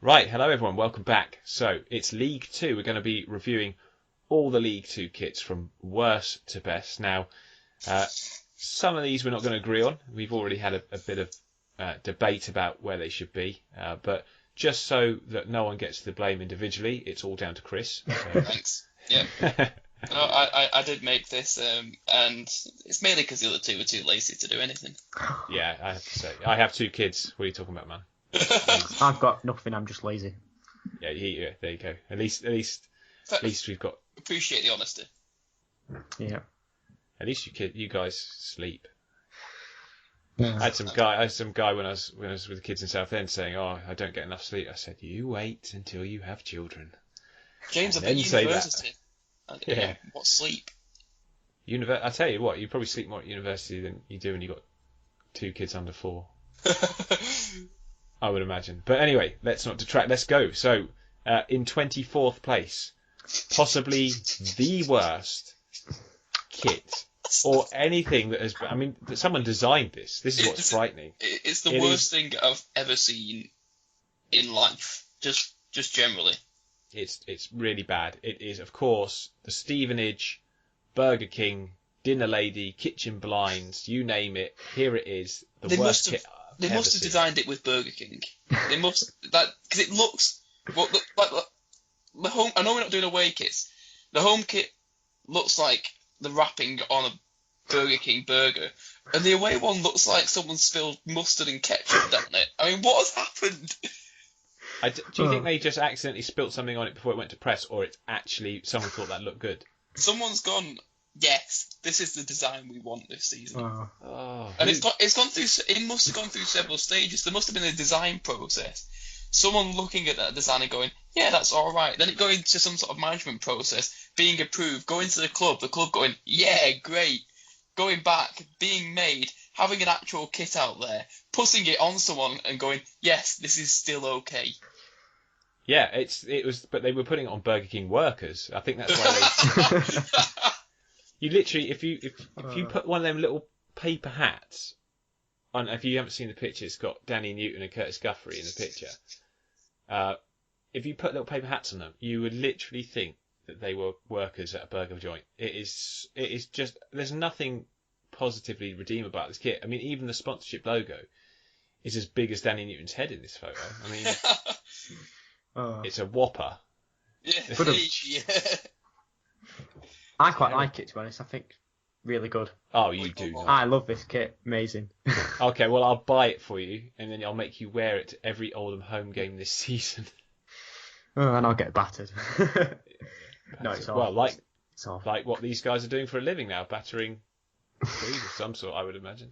Right, hello everyone, welcome back. So, it's League 2. We're going to be reviewing all the League 2 kits from worst to best. Now, some of these we're not going to agree on. We've already had a bit of debate about where they should be. But just so that no one gets the blame individually, it's all down to Chris. So. Thanks. Yeah. No, I did make this, and it's mainly because the other two were too lazy to do anything. Yeah, I have to say. I have 2 kids. What are you talking about, man? I've got nothing, I'm just lazy. Yeah, there you go. At least we've got... Appreciate the honesty. Yeah. At least you guys sleep. Yeah. I had some guy when I was with the kids in Southend saying, "Oh, I don't get enough sleep." I said, "You wait until you have children." James, And I'm at then say university. Yeah. What sleep? I tell you what, you probably sleep more at university than you do when you've got 2 kids under 4. I would imagine. But anyway, let's not detract. Let's go. So, in 24th place, possibly the worst kit or anything that has... I mean, someone designed this. This is what's frightening. It's the worst thing I've ever seen in life. Just generally. It's really bad. It is, of course, the Stevenage, Burger King, Dinner Lady, Kitchen Blinds, you name it. Here it is. The worst kit. They must have designed it with Burger King. They must because it looks like the home. I know we're not doing away kits. The home kit looks like the wrapping on a Burger King burger, and the away one looks like someone spilled mustard and ketchup down it. I mean, what has happened? Do you think they just accidentally spilt something on it before it went to press, or it's actually someone thought that looked good? Someone's gone, yes, this is the design we want this season. And Who... it's gone through. It must have gone through several stages. There must have been a design process. Someone looking at that design and going, yeah, that's all right. Then it going to some sort of management process, being approved, going to the club going, yeah, great. Going back, being made, having an actual kit out there, putting it on someone and going, yes, this is still okay. Yeah, it was, but they were putting it on Burger King workers. I think that's why they. You literally, if you put one of them little paper hats on, if you haven't seen the picture, it's got Danny Newton and Curtis Guthrie in the picture. If you put little paper hats on them, you would literally think that they were workers at a burger joint. It is just, there's nothing positively redeemable about this kit. I mean, even the sponsorship logo is as big as Danny Newton's head in this photo. I mean, it's a whopper. Yeah. I quite like it, to be honest. I think really good. Oh, you do not. I love this kit. Amazing. Okay, well, I'll buy it for you, and then I'll make you wear it to every Oldham home game this season. And I'll get battered. No, it's awful. Well, it's awful. like what these guys are doing for a living now, battering trees of some sort, I would imagine.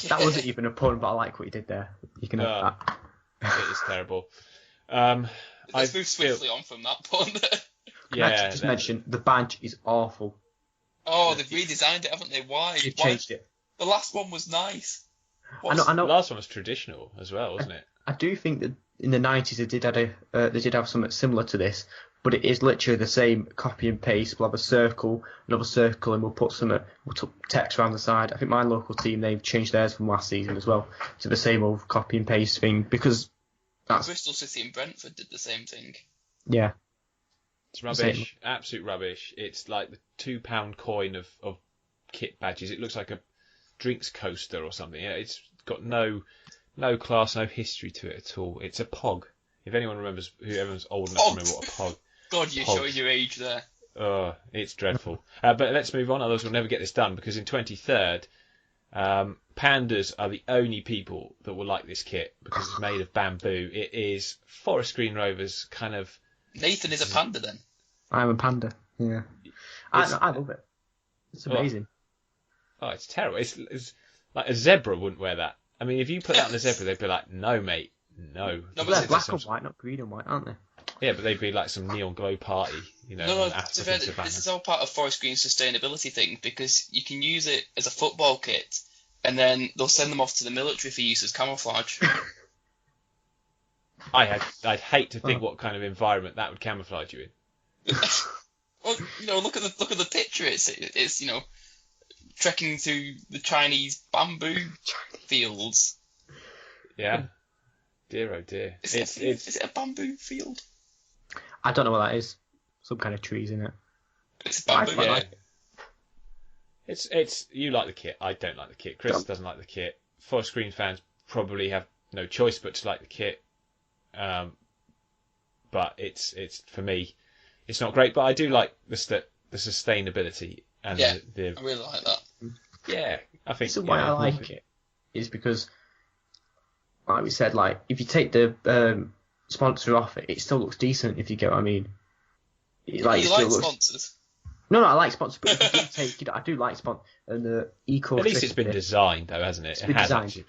That wasn't even a pun, but I like what you did there. You can have that. It is terrible. Let's move swiftly on from that pun. Can I just mention, the badge is awful. Oh, they've redesigned it, haven't they? Why? They've changed it. The last one was nice. I know. The last one was traditional as well, wasn't it? I do think that in the 90s they did have something similar to this, but it is literally the same copy and paste. We'll have a circle, another circle, and we'll put text around the side. I think my local team, they've changed theirs from last season as well to the same old copy and paste thing, because that's... Bristol City and Brentford did the same thing. Yeah. It's rubbish, absolute rubbish. It's like the £2 coin of kit badges. It looks like a drinks coaster or something. It's got no class, no history to it at all. It's a pog. If anyone remembers, whoever's old enough to remember what a pog. God, you're showing your age there. Oh, it's dreadful. But let's move on, otherwise we'll never get this done, because in 23rd, Pandas are the only people that will like this kit, because it's made of bamboo. It is Forest Green Rovers kind of... Nathan is a panda then. I'm a panda, yeah. I love it. It's amazing. Oh, it's terrible. It's like a zebra wouldn't wear that. I mean, if you put that on a zebra, they'd be like, no, mate, no. No, but they're black and white, not green and white, aren't they? Yeah, but they'd be like some neon glow party, No, this is all part of Forest Green's sustainability thing, because you can use it as a football kit, and then they'll send them off to the military for use as camouflage. I'd hate to think what kind of environment that would camouflage you in. Well, look at the picture. It's trekking through the Chinese bamboo fields. Yeah. Dear, oh dear. Is it a bamboo field? I don't know what that is. Some kind of trees in it. It's a But I bamboo. quite Yeah. like it. It's you like the kit. I don't like the kit. Chris Don't. doesn't like the kit. Forest Green fans probably have no choice but to like the kit. But it's for me, it's not great. But I do like the sustainability and Yeah. the I really like that. yeah. I think The reason why I like it is because, like we said, like if you take the sponsor off it, it still looks decent. If you get what I mean. It, like, You it still like looks... sponsors? No, I like sponsors, but if you do take it, I do like sponsors. And the eco. At least it's been designed though, hasn't it? It's It been has designed. actually.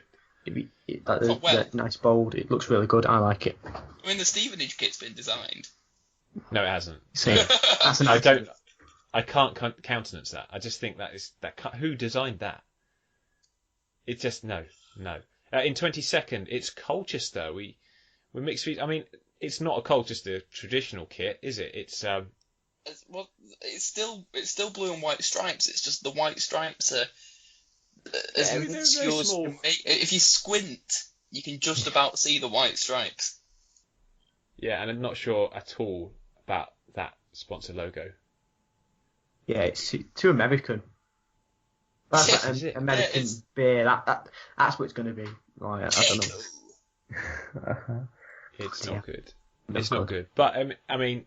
The nice bold. It looks really good. I like it. I mean, the Stevenage kit's been designed. No, it hasn't. So that's an I don't. I can't countenance that. I just think who designed that? It's just no. In 22nd, it's Colchester. We're mixed. I mean, it's not a Colchester traditional kit, is it? It's Well, it's still blue and white stripes. It's just the white stripes are as they're very minuscule as small. you can make. If you squint, you can just about see the white stripes. Yeah, and I'm not sure at all about that sponsor logo. Yeah, it's too American. That's Yeah, like is it? American Yeah, beer. That's what it's going to be. Like, I don't know. It's Yeah. not good. Not It's not good. good. But I mean,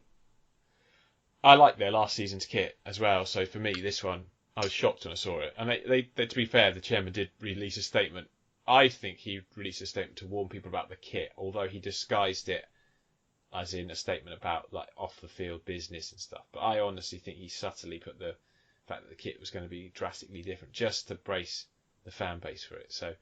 I like their last season's kit as well. So for me, this one, I was shocked when I saw it. And they to be fair, the chairman did release a statement. I think he released a statement to warn people about the kit, although he disguised it as in a statement about like off the field business and stuff. But I honestly think he subtly put the fact that the kit was going to be drastically different just to brace the fan base for it. So,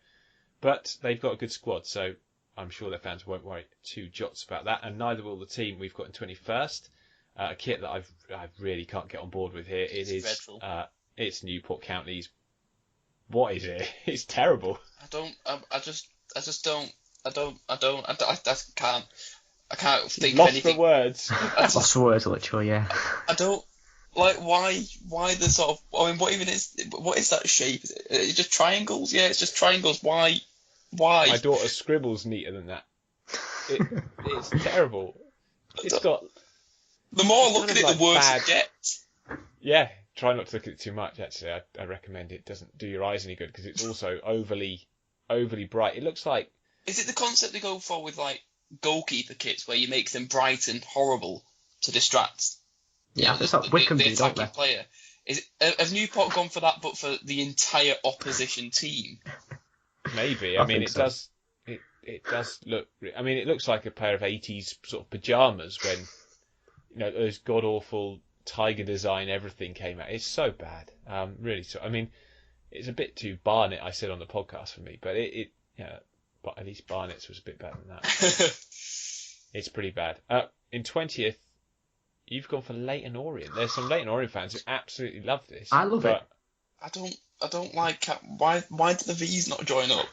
but they've got a good squad, so I'm sure their fans won't worry two jots about that, and neither will the team we've got in 21st. A kit that I really can't get on board with here. It's dreadful. It's Newport County's. What is it? It's terrible. I can't think of Lost anything. for words. Lost for words, literally. Yeah. I don't like why the sort of. I mean, what is that shape? Is it just triangles? Yeah, it's just triangles. Why? My daughter scribbles neater than that. It's terrible. It's got. The more I it's look kind at of it, the like worse bad- it gets. Yeah, try not to look at it too much. Actually, I recommend it. Doesn't do your eyes any good because it's also overly bright. It looks like. Is it the concept they go for with like goalkeeper kits where you make them bright and horrible to distract? Yeah, it's like Wickham the do, don't attacking they? player. Have Newport gone for that, but for the entire opposition team? Maybe. I I mean, think it so. does. It does look. I mean, it looks like a pair of 80s sort of pajamas when those god awful tiger design everything came out. It's so bad. Really. So I mean, it's a bit too Barnet. I said on the podcast for me, but but at least Barnet's was a bit better than that. It's pretty bad. In 20th, you've gone for Leyton Orient. There's some Leyton Orient fans who absolutely love this. I love it. I don't like why did the V's not join up?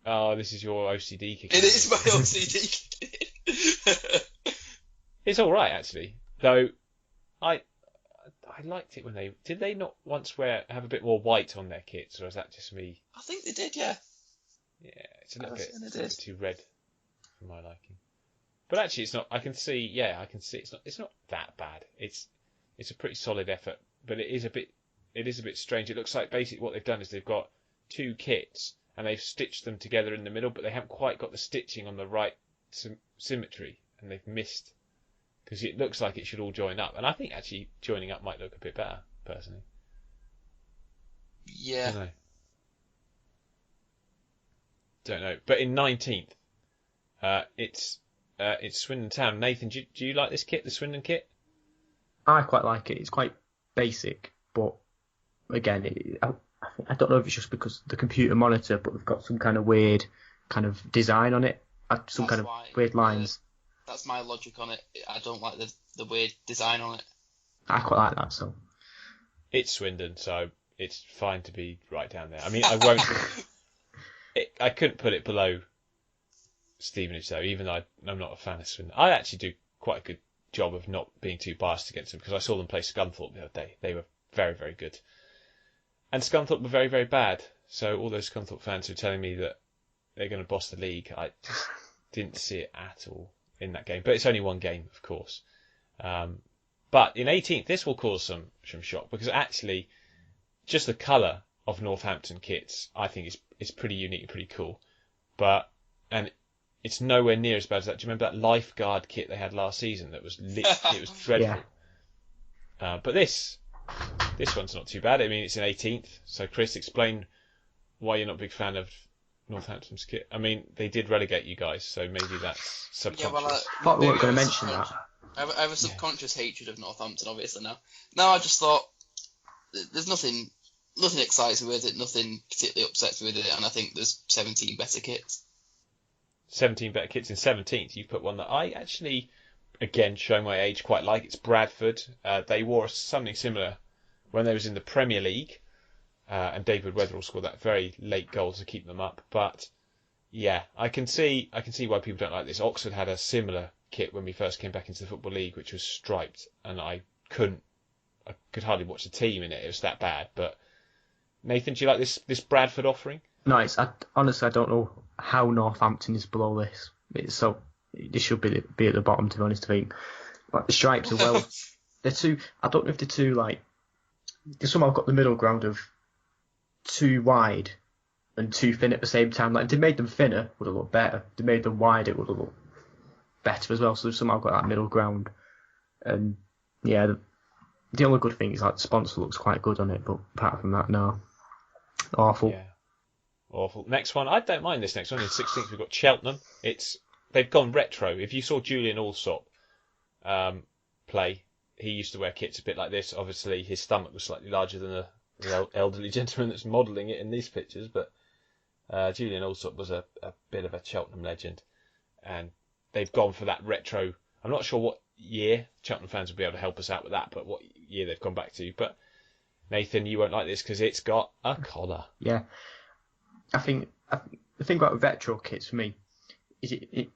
Oh, this is your OCD kicking. It is my OCD. It's all right actually, though. I liked it when did they not once have a bit more white on their kits, or is that just me? I think they did, yeah. Yeah, it's a little I bit, think they it's a bit did. too red for my liking. But actually, it's not. I can see it's not that bad. It's a pretty solid effort, but it is a bit strange. It looks like basically what they've done is they've got two kits and they've stitched them together in the middle, but they haven't quite got the stitching on the right symmetry, and they've missed because it looks like it should all join up. And I think actually joining up might look a bit better, personally. Yeah. Don't know. But in 19th, it's Swindon Town. Nathan, do you like this kit, the Swindon kit? I quite like it. It's quite basic, but again, I don't know if it's just because the computer monitor, but they've got some kind of weird kind of design on it, weird lines. That's my logic on it. I don't like the weird design on it. I quite like that. So It's Swindon, so it's fine to be right down there. I mean, I won't. I couldn't put it below Stevenage though, even though I'm not a fan of Swindon. I actually do quite a good job of not being too biased against them because I saw them play Scunthorpe the other day. They were very, very good. And Scunthorpe were very, very bad. So all those Scunthorpe fans who are telling me that they're going to boss the league, didn't see it at all in that game. But it's only one game, of course. But in 18th, this will cause some shock because actually, just the colour of Northampton kits, I think is pretty unique and pretty cool. And it's nowhere near as bad as that. Do you remember that lifeguard kit they had last season that was it was dreadful. Yeah. But this one's not too bad. I mean, it's in 18th. So Chris, explain why you're not a big fan of Northampton's kit. I mean, they did relegate you guys, so maybe that's subconscious. Yeah, well, I thought we weren't going to mention that. I have a subconscious hatred of Northampton, obviously now. No, I just thought there's nothing excites me with it, nothing particularly upsets me with it, and I think there's 17 better kits. 17 better kits in 17th. You've put one that I actually, again, showing my age, quite like. It's Bradford. They wore something similar when they was in the Premier League, and David Weatherall scored that very late goal to keep them up. But yeah, I can see why people don't like this. Oxford had a similar kit when we first came back into the Football League, which was striped, and I could hardly watch the team in it. It was that bad. But Nathan, do you like this Bradford offering? No, honestly, I don't know how Northampton is below this. This should be at the bottom, to be honest. I think, like, the stripes are they're too. I don't know if they're too like. They somehow got the middle ground of too wide and too thin at the same time. Like, if they made them thinner, it would have looked better. If they made them wide, it would have looked better as well. So they've somehow got that middle ground. And yeah, the only good thing is like the sponsor looks quite good on it, but apart from that, no, awful. Yeah. Awful. Next one, I don't mind this next one. In 16th, we've got Cheltenham. They've gone retro. If you saw Julian Alsop play, he used to wear kits a bit like this. Obviously, his stomach was slightly larger than the elderly gentleman that's modelling it in these pictures. But Julian Alsop was a bit of a Cheltenham legend. And they've gone for that retro. I'm not sure what year. Cheltenham fans will be able to help us out with that, but what year they've gone back to. But Nathan, you won't like this because it's got a collar. Yeah. I think the thing about retro kits for me is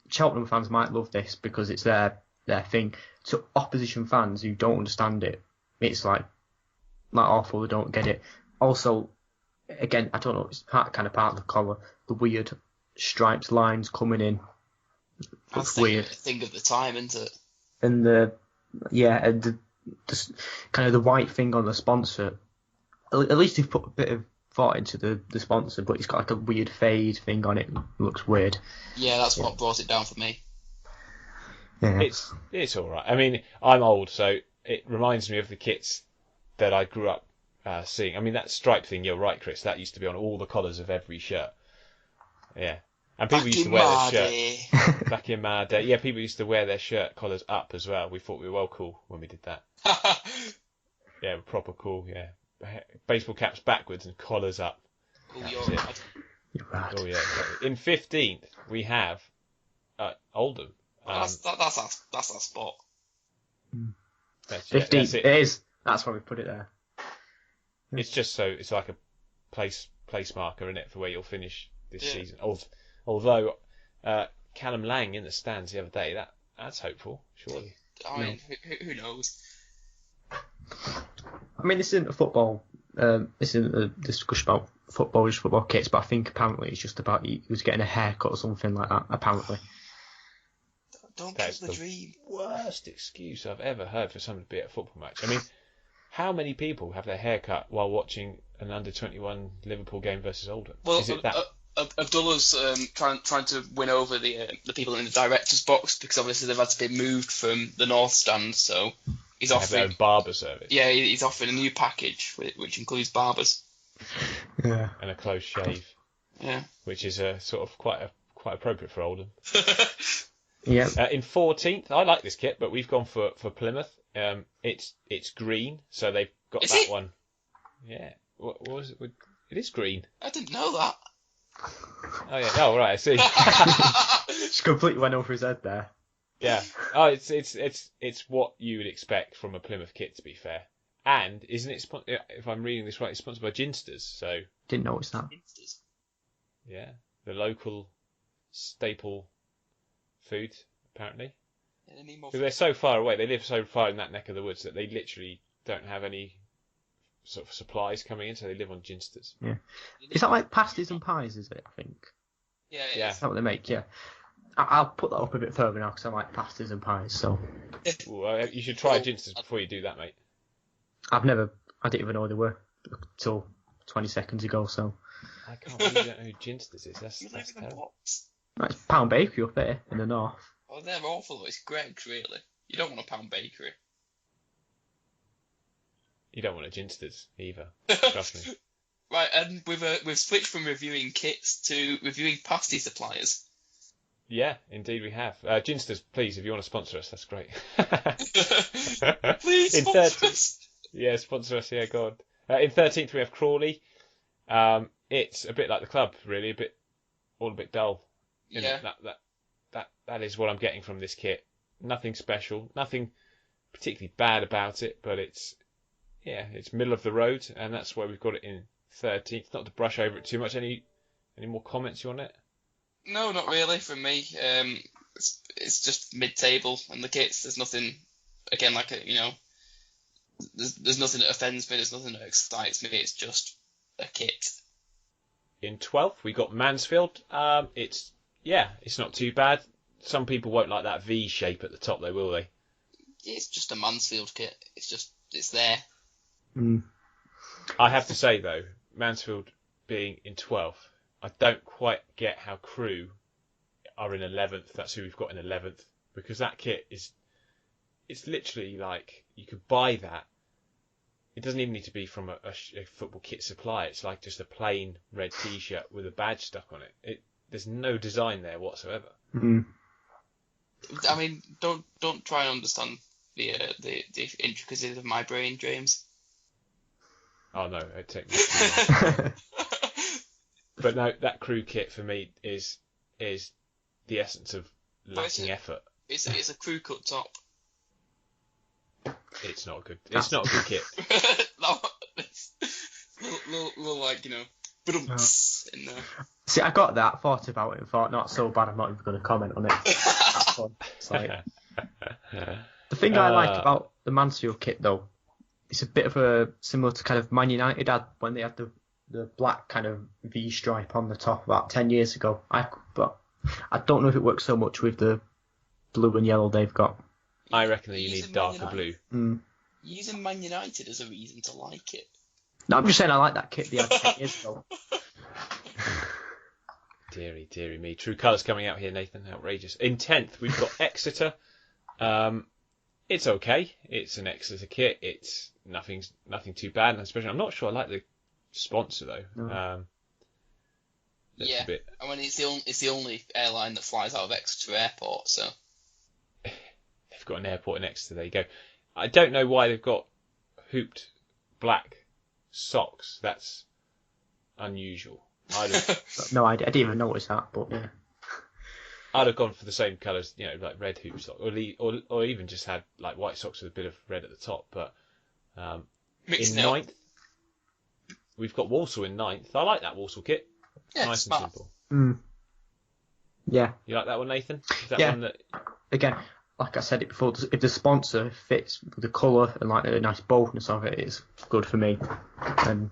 Cheltenham fans might love this because it's their thing. To opposition fans who don't understand it, it's like awful. They don't get it. Also, again, I don't know. It's part of the collar. The weird stripes lines coming in. Looks weird. Thing of the time, isn't it? And the kind of the white thing on the sponsor. At least they've put a bit of thought into the sponsor, but it's got like a weird fade thing on it. It looks weird. Yeah, that's what brought it down for me. Yeah. It's all right. I mean, I'm old, so it reminds me of the kits that I grew up seeing. I mean, that stripe thing, you're right, Chris. That used to be on all the collars of every shirt. Yeah. And people used to wear their shirt back in my day. Yeah, people used to wear their shirt collars up as well. We thought we were well cool when we did that. Yeah, proper cool. Yeah. Baseball caps backwards and collars up. Oh, you're right. You're right. Oh yeah. Exactly. In 15th we have Oldham. That's our spot. 15th, it is. That's why we put it there. It's just so it's like a place marker in it for where you'll finish this season. Although Callum Lang in the stands the other day, that's hopeful, surely. I mean, who knows? I mean, this isn't a football. This isn't a discussion about football kits, but I think apparently it's just about he was getting a haircut or something like that. Apparently. Don't kill the dream. Worst excuse I've ever heard for someone to be at a football match. I mean, how many people have their hair cut while watching an under-21 Liverpool game versus Oldham? Well, is it that? Abdullah's trying to win over the people in the director's box because obviously they've had to be moved from the north stand, so he's offering their own barber service. Yeah, he's offering a new package which includes barbers. Yeah. And a close shave. Yeah. Which is sort of quite appropriate for Oldham. Yeah. In 14th, I like this kit, but we've gone for Plymouth. It's green, so they've got that one. Yeah. What was it? It is green. I didn't know that. Oh yeah. Oh right. I see. Just completely went over his head there. Yeah. Oh, it's what you would expect from a Plymouth kit, to be fair. And isn't it? If I'm reading this right, it's sponsored by Ginsters. So. Didn't notice that. Yeah, the local staple food, apparently. Because they're so far away, they live so far in that neck of the woods that they literally don't have any sort of supplies coming in, so they live on Ginsters. Yeah. Is that like pasties and pies, is it, I think? Yeah. Is that what they make? Yeah. I'll put that up a bit further now because I like pasties and pies. So Well, you should try ginsters before you do that, mate. I didn't even know they were until 20 seconds ago. So I can't believe you don't know who ginsters is. You live That's in a terrible. box. it's Pound Bakery up there in the north. Oh, they're awful though. It's Greg's, really. You don't want a Pound Bakery. You don't want a ginsters either. Trust me. Right, and we've switched from reviewing kits to reviewing pasty suppliers. Yeah, indeed we have. Ginsters, please, if you want to sponsor us, that's great. Please In sponsor 13th us. Yeah, sponsor us, yeah, God. In 13th we have Crawley. It's a bit like the club, really, all a bit dull. You know, Yeah. that is what I'm getting from this kit. Nothing special, nothing particularly bad about it, but it's middle of the road, and that's why we've got it in 13th. Not to brush over it too much. Any more comments you on it? No, not really from me. It's just mid-table, and the kits. There's nothing. Again, there's nothing that offends me. There's nothing that excites me. It's just a kit. In 12th we got Mansfield. It's not too bad. Some people won't like that V shape at the top, though, will they? It's just a Mansfield kit. It's there. Mm. I have to say, though, Mansfield being in 12th, I don't quite get how Crew are in 11th. That's who we've got in 11th. Because that kit it's literally like, you could buy that. It doesn't even need to be from a football kit supplier. It's like just a plain red T-shirt with a badge stuck on it. There's no design there whatsoever. Mm. I mean, don't try and understand the intricacies of my brain, James. Oh no, it takes me too long. But no, that Crew kit for me is the essence of lacking effort. It's a crew cut top. It's not a good kit. No, it's little like, brumps in there. See, I got that, thought about it, and thought, not so bad, I'm not even going to comment on it. That's fun. It's like, the thing I like about the Mansfield kit, though, it's a bit of a similar to kind of Man United had when they had the black kind of V stripe on the top about 10 years ago. But I don't know if it works so much with the blue and yellow they've got. I reckon that you need darker blue. Mm. Using Man United as a reason to like it. No, I'm just saying I like that kit they had 10 years ago. Deary me. True colours coming out here, Nathan. Outrageous. In 10th, we've got Exeter. It's okay. It's an Exeter kit. It's nothing too bad. And especially, I'm not sure I like the sponsor, though. No. Yeah. I mean, it's the only airline that flies out of Exeter Airport, so... They've got an airport in Exeter. There you go. I don't know why they've got hooped black socks. That's unusual. No, I didn't even notice that, but yeah. I'd have gone for the same colours, like red hoop socks, or even just had like white socks with a bit of red at the top. But in 9th, we've got Walsall in 9th. I like that Walsall kit. Yeah, nice and simple. Mm. Yeah. You like that one, Nathan? Is that Yeah. one that... Again, like I said it before, if the sponsor fits the colour and like the nice boldness of it, it's good for me. And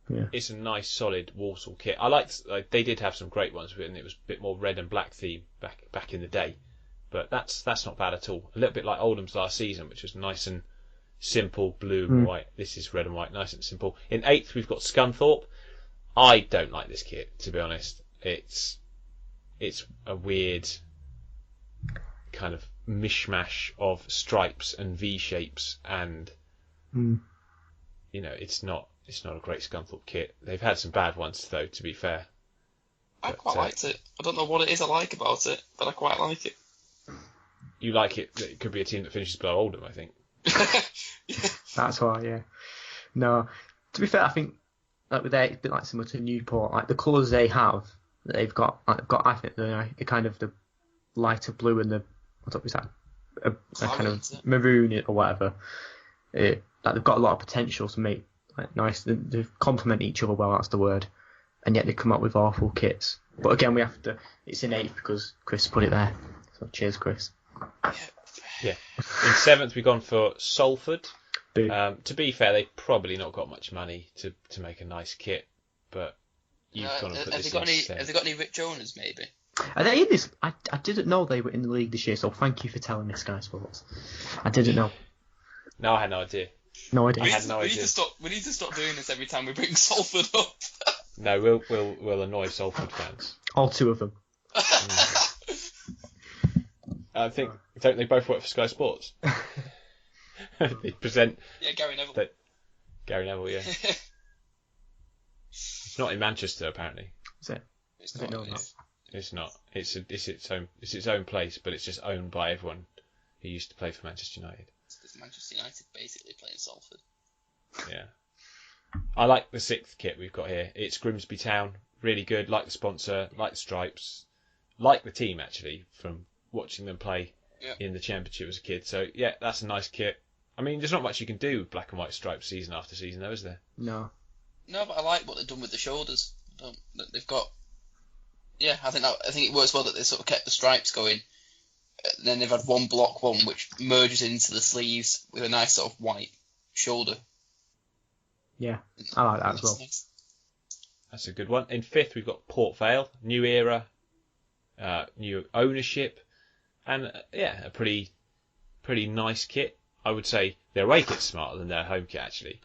yeah, it's a nice solid Walsall kit. I liked they did have some great ones, and it was a bit more red and black theme back in the day. But that's not bad at all. A little bit like Oldham's last season, which was nice and simple, blue and white. This is red and white, nice and simple. In 8th, we've got Scunthorpe. I don't like this kit, to be honest. It's a weird kind of mishmash of stripes and V shapes, and it's not a great Scunthorpe kit. They've had some bad ones though, to be fair. I quite liked it. I don't know what it is I like about it, but I quite like it. You like it? It could be a team that finishes below Oldham, I think. Yeah. That's why. Yeah. No, to be fair, I think like with it's a bit like similar to Newport. Like the colours they've got. I think they're kind of the lighter blue and the what is that? A kind of maroon or whatever. Like they've got a lot of potential to make like nice. They complement each other well. That's the word. And yet they come up with awful kits. But again, it's in 8th because Chris put it there. So cheers, Chris. Yeah. In 7th, we've gone for Salford. Boo. To be fair, they've probably not got much money to make a nice kit, but you've gone and put this in. Have they got any Rich owners, maybe? Are they in this? I didn't know they were in the league this year, so thank you for telling me, Sky Sports. I didn't know. No, I had no idea. No idea. I had no We need idea. to stop. We need to stop doing this every time we bring Salford up. No, we'll annoy Salford fans. All two of them. I think don't they both work for Sky Sports? They present Yeah, Gary Neville. Gary Neville. Yeah, it's not in Manchester apparently. Is it? It's I didn't not, know that. It's not. It's its own place, but it's just owned by everyone who used to play for Manchester United. It's Manchester United basically playing Salford. Yeah. I like the 6th kit we've got here. It's Grimsby Town. Really good. Like the sponsor. Like the stripes. Like the team, actually, from watching them play in the Championship as a kid. So, yeah, that's a nice kit. I mean, there's not much you can do with black and white stripes season after season, though, is there? No. No, but I like what they've done with the shoulders. They've got. Yeah, I think it works well that they sort of kept the stripes going. And then they've had one block one which merges into the sleeves with a nice sort of white shoulder. Yeah, I like that as well. Nice. That's a good one. In 5th, we've got Port Vale. New era. New ownership. And, a pretty nice kit. I would say their away kit's smarter than their home kit, actually.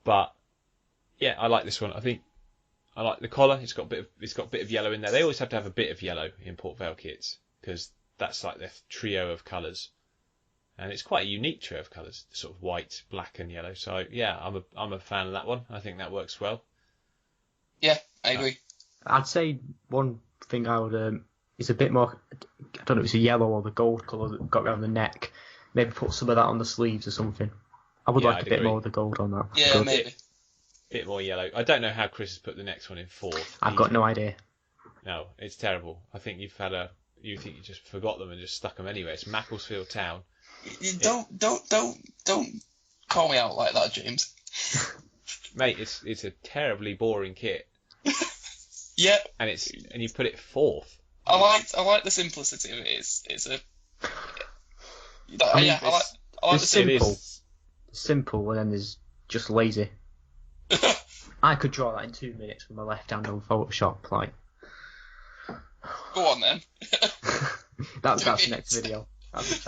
But, yeah, I like this one. I think I like the collar. It's got a bit of yellow in there. They always have to have a bit of yellow in Port Vale kits because that's like their trio of colours, and it's quite a unique trio of colours, sort of white, black, and yellow. So yeah, I'm a fan of that one. I think that works well. Yeah, I agree. I'd say one thing I would is a bit more. I don't know if it's a yellow or the gold colour that got around the neck. Maybe put some of that on the sleeves or something. I would like a bit more of the gold on that. Yeah, Good. maybe. Bit more yellow. I don't know how Chris has put the next one in 4th. I've got no idea. No, it's terrible. I think you think you just forgot them and just stuck them anywhere. It's Macclesfield Town. Don't call me out like that, James. Mate, it's a terribly boring kit. Yeah. And you put it 4th. I like the simplicity of it. It's a. I like the simple. Simple, and then there's just lazy. I could draw that in 2 minutes with my left hand on Photoshop, like. Go on then. that's the next video. This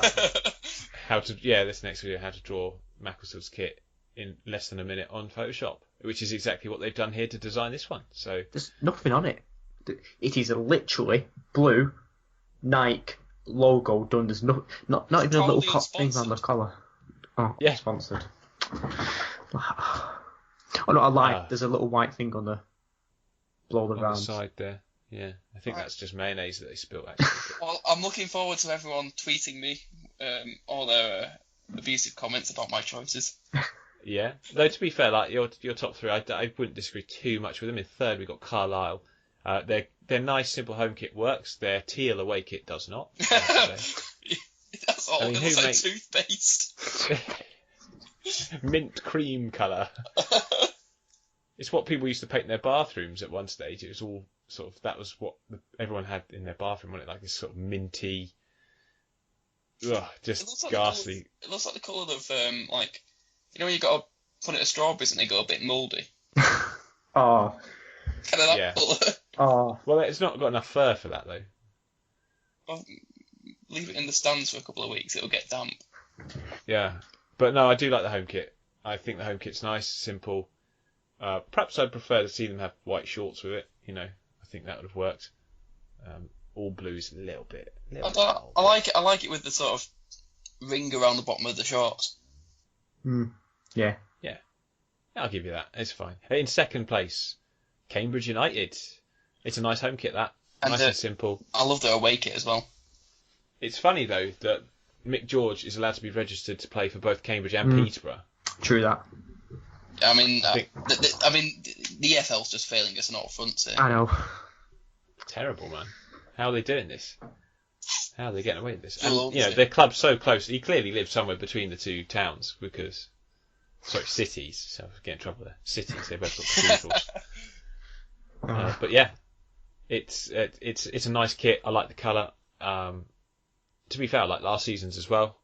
next video, how to draw Macclesfield's kit in less than a minute on Photoshop, which is exactly what they've done here to design this one. So there's nothing on it. It is a literally blue Nike logo done. There's not even a little thing on the collar. Oh, yeah, sponsored. Oh no, I lied. There's a little white thing on the below the round. On the side there. Yeah, I think that's just mayonnaise that they spilt, actually. Well, I'm looking forward to everyone tweeting me all their abusive comments about my choices. Yeah, though to be fair, like your top 3, I wouldn't disagree too much with them. In 3rd, we've got Carlisle. Their nice simple home kit works. Their teal away kit does not. That's all. It looks like toothpaste. Mint cream colour. It's what people used to paint in their bathrooms at one stage. It was all sort of, that was what everyone had in their bathroom, wasn't it? Like this sort of minty, just ghastly. It looks like the colour of like, you know when you got to put it in strawberries and they go a bit mouldy. Oh. Kind of that colour. Oh. Well, it's not got enough fur for that though. Well, leave it in the stands for a couple of weeks; it'll get damp. Yeah, but no, I do like the home kit. I think the home kit's nice, simple. Perhaps I'd prefer to see them have white shorts with it. You know, I think that would have worked. All blues a little bit. I like it. I like it with the sort of ring around the bottom of the shorts. Yeah. Yeah. I'll give you that. It's fine. In 2nd place, Cambridge United. It's a nice home kit, that. Nice and simple. I love their away kit as well. It's funny, though, that Mick George is allowed to be registered to play for both Cambridge and Peterborough. True that. I mean, the EFL's just failing us on all fronts here. I know. Terrible, man. How are they doing this? How are they getting away with this? And, you know, their club's so close. He clearly lives somewhere between the two towns because... Sorry, cities. So I was getting in trouble there. Cities. They both got cathedrals. But yeah, it's a nice kit. I like the colour. To be fair, I like last season's as well.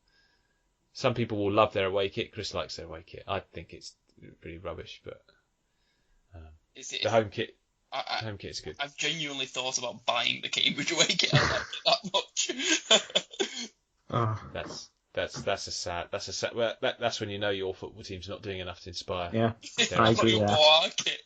Some people will love their away kit. Chris likes their away kit. I think it's pretty rubbish, but the home kit. Home kit is good. I've genuinely thought about buying the Cambridge away kit. I like it that much. Oh, That's a sad. Well, that's when you know your football team's not doing enough to inspire. yeah. Yeah. I agree Your there. boy kit.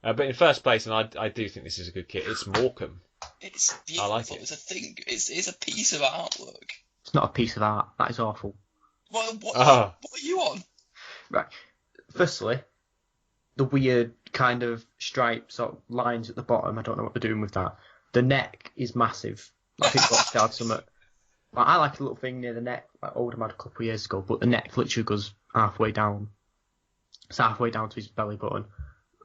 But in first place, and I do think this is a good kit. It's Morecambe. It's I beautiful. like it. It's a thing. It's a piece of artwork. It's not a piece of art. That is awful. What Ah. are you on? Right. Firstly, the weird kind of stripes or lines at the bottom. I don't know what they're doing with that. The neck is massive. I think that's got something. I like a little thing near the neck, like Oldham had a couple of years ago, but the neck literally goes halfway down. It's halfway down to his belly button.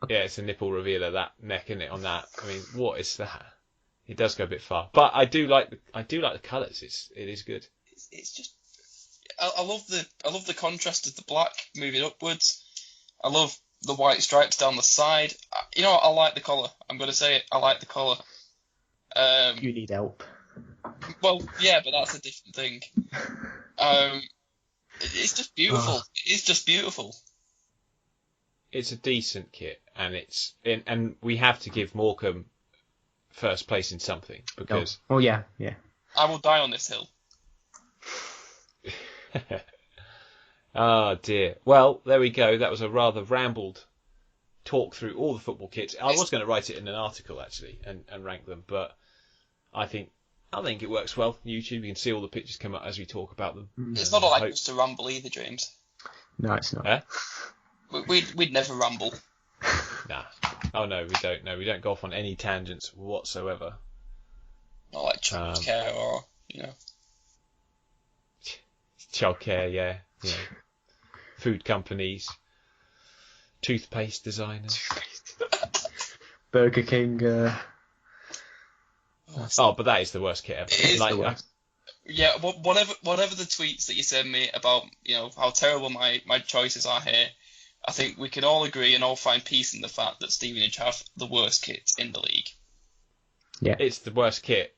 Yeah, it's a nipple revealer, that neck, isn't it? On that, I mean, what is that? It does go a bit far, but I do like the colours. It is good. It's just. I love the contrast of the black moving upwards. I love the white stripes down the side. You know what? I like the collar. I'm going to say it. I like the collar. You need help. Well, yeah, but that's a different thing. It's just beautiful. Oh. It's just beautiful. It's a decent kit, and we have to give Morecambe first place in something because. Oh yeah. I will die on this hill. Oh dear. Well, there we go. That was a rather rambled talk through all the football kits. I was going to write it in an article actually and rank them, but I think it works well. YouTube, you can see all the pictures come up as we talk about them. It's not like us to ramble either, James. No, it's not. Eh? We'd never ramble. Nah. Oh no, we don't. No, we don't go off on any tangents whatsoever. Not like childcare or Childcare, yeah. Food companies, toothpaste designers. Burger King. Oh, but that is the worst kit ever. It is the worst. Yeah, whatever the tweets that you send me about, how terrible my choices are here, I think we can all agree and all find peace in the fact that Stevenage have the worst kit in the league. Yeah. It's the worst kit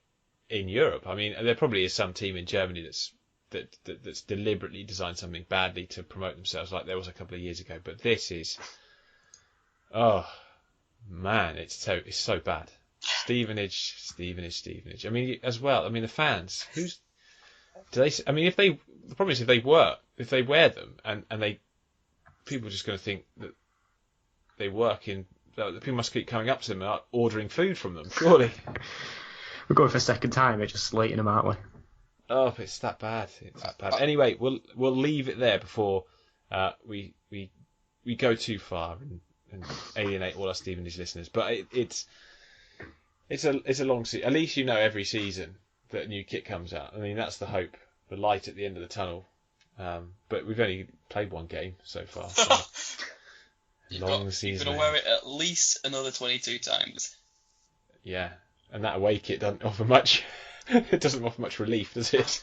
in Europe. I mean, there probably is some team in Germany that's deliberately designed something badly to promote themselves, like there was a couple of years ago. But this is, oh man, it's so bad. Stevenage. I mean, as well. I mean, the fans. The problem is if they wear them and people are just going to think that they work in. People must keep coming up to them and ordering food from them. Surely. We're going for a second time. We're just slating them, aren't we? Oh, but it's that bad. Anyway, we'll leave it there before we go too far and alienate all our Stevenage listeners. But it's a long season. At least you know every season that a new kit comes out. I mean, that's the hope, the light at the end of the tunnel. But we've only played one game so far. So long season. You're going to wear it at least another 22 times. Yeah, and that away kit doesn't offer much. It doesn't offer much relief, does it?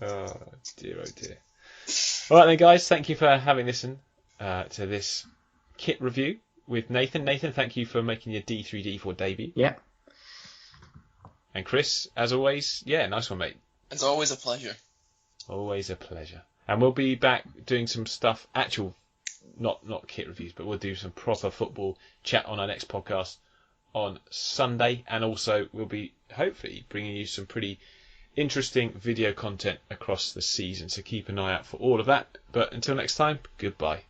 Oh dear. All right then, guys. Thank you for having listened to this kit review with Nathan. Nathan, thank you for making your D3D4 debut. Yeah. And Chris, as always, nice one, mate. It's always a pleasure. Always a pleasure. And we'll be back doing some stuff, not kit reviews, but we'll do some proper football chat on our next podcast on Sunday. And also we'll be hopefully bringing you some pretty interesting video content across the season. So keep an eye out for all of that. But until next time, goodbye.